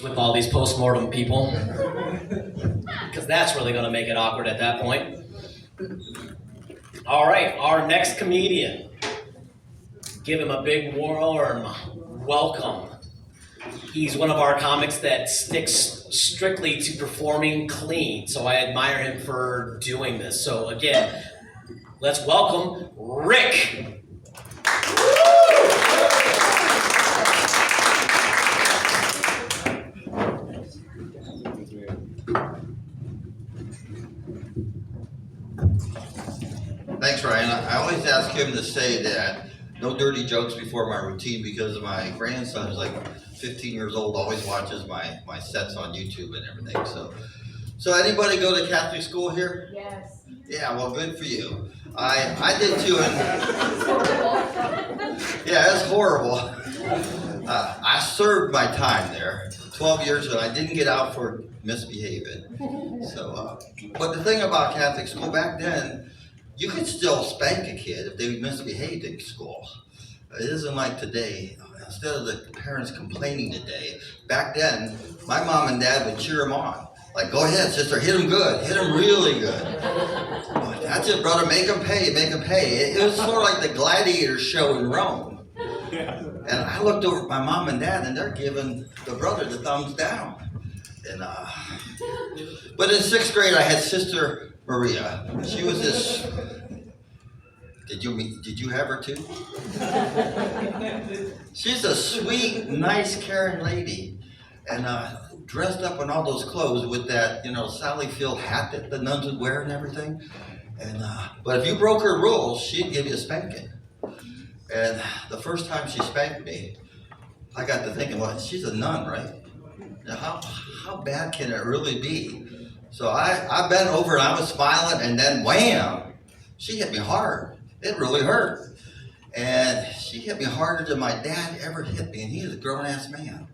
with all these post-mortem people, because that's really going to make it awkward at that point. All right, our next comedian. Give him a big warm welcome. He's one of our comics that sticks strictly to performing clean, so I admire him for doing this. So again, let's welcome Rick. Thanks, Ryan. I always ask him to say that no dirty jokes before my routine because my grandson is like 15 years old, always watches my sets on YouTube and everything. So anybody go to Catholic school here? Yes. Yeah, well, good for you. I did too. And yeah, it's horrible. I served my time there, 12 years, and I didn't get out for misbehaving. So, but the thing about Catholic school back then, you could still spank a kid if they misbehaved in school. It isn't like today. Instead of the parents complaining today, back then, my mom and dad would cheer them on. Like, go ahead, sister, hit them good, hit them really good. That's it, brother, make them pay, make them pay. It was sort of like the gladiator show in Rome. And I looked over at my mom and dad, and they're giving the brother the thumbs down. And but in 6th grade, I had Sister Maria. She was this. Did you have her too? She's a sweet, nice, caring lady, and dressed up in all those clothes with that, Sally Field hat that the nuns would wear and everything. And but if you broke her rules, she'd give you a spanking. And the first time she spanked me, I got to thinking, well, she's a nun, right? Now, how bad can it really be? So I bent over and I was smiling, and then wham, she hit me hard. It really hurt. And she hit me harder than my dad ever hit me, and he is a grown-ass man.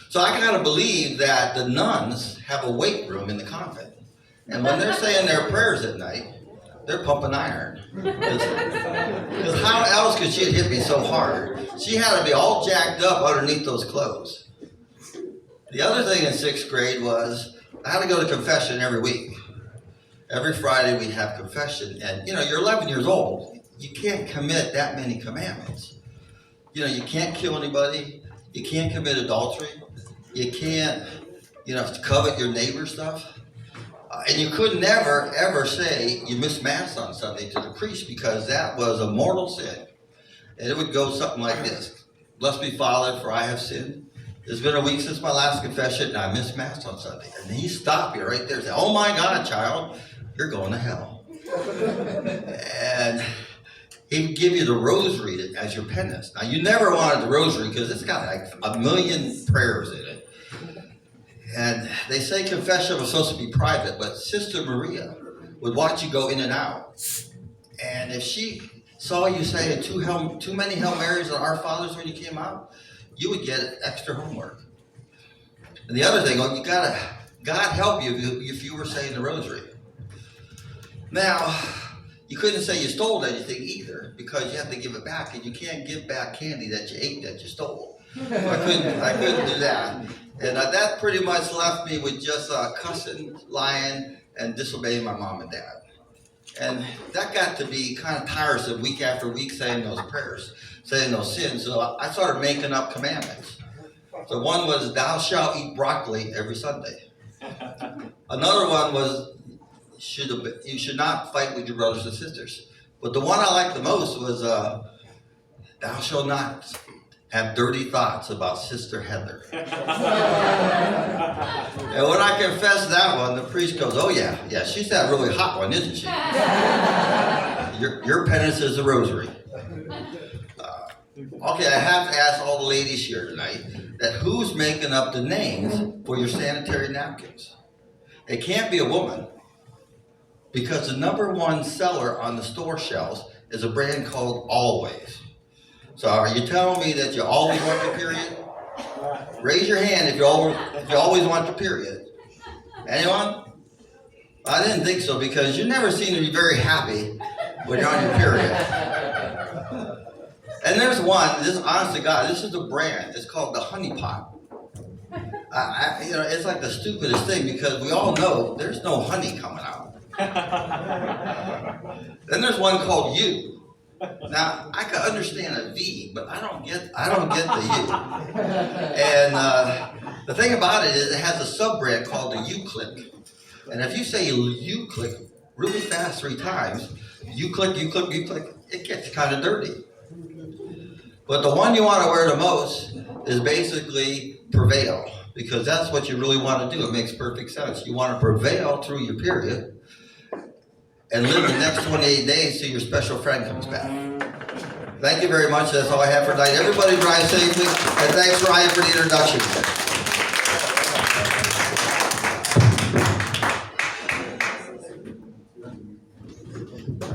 So I gotta believe that the nuns have a weight room in the convent. And when they're saying their prayers at night, they're pumping iron. Because how else could she have hit me so hard? She had to be all jacked up underneath those clothes. The other thing in 6th grade was I had to go to confession every week. Every Friday we have confession, and you're 11 years old. You can't commit that many commandments. You can't kill anybody. You can't commit adultery. You can't, covet your neighbor's stuff. And you could never, ever say you missed Mass on Sunday to the priest because that was a mortal sin. And it would go something like this. Blessed be Father, for I have sinned. It's been a week since my last confession, and I missed Mass on Sunday. And he stopped you right there and said, oh my God, child, you're going to hell. And he would give you the rosary as your penance. Now, you never wanted the rosary because it's got like a million prayers in it. And they say confession was supposed to be private, but Sister Maria would watch you go in and out. And if she saw you saying too many Hail Marys and Our Fathers when you came out, you would get extra homework. And the other thing, God help you if you were saying the rosary. Now, you couldn't say you stole anything either because you have to give it back, and you can't give back candy that you ate that you stole. So I couldn't do that. And that pretty much left me with just cussing, lying, and disobeying my mom and dad. And that got to be kind of tiresome week after week saying those prayers, saying those sins. So I started making up commandments. So one was, thou shalt eat broccoli every Sunday. Another one was, you should not fight with your brothers and sisters. But the one I liked the most was, thou shalt not have dirty thoughts about Sister Heather. And when I confessed that one, the priest goes, oh yeah, she's that really hot one, isn't she? Your penance is the rosary. Okay, I have to ask all the ladies here tonight that who's making up the names for your sanitary napkins? It can't be a woman, because the #1 seller on the store shelves is a brand called Always. So are you telling me that you always want your period? Raise your hand if you always want your period. Anyone? I didn't think so, because you never seem to be very happy when you're on your period. And there's one, honest to God, this is a brand. It's called the Honey Pot. It's like the stupidest thing because we all know there's no honey coming out. Then there's one called U. Now I can understand a V, but I don't get the U. And the thing about it is it has a sub-brand called the U-click. And if you say U-click really fast 3 times, U-click, U-click, U-click, it gets kind of dirty. But the one you want to wear the most is basically prevail, because that's what you really want to do. It makes perfect sense. You want to prevail through your period and live the next 28 days till your special friend comes back. Thank you very much. That's all I have for tonight. Everybody drive safely, and thanks, Ryan, for the introduction.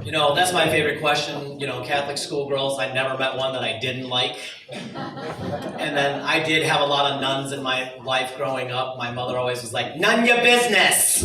You know, that's my favorite question. You know, Catholic schoolgirls, I never met one that I didn't like. And then I did have a lot of nuns in my life growing up. My mother always was like, none your business.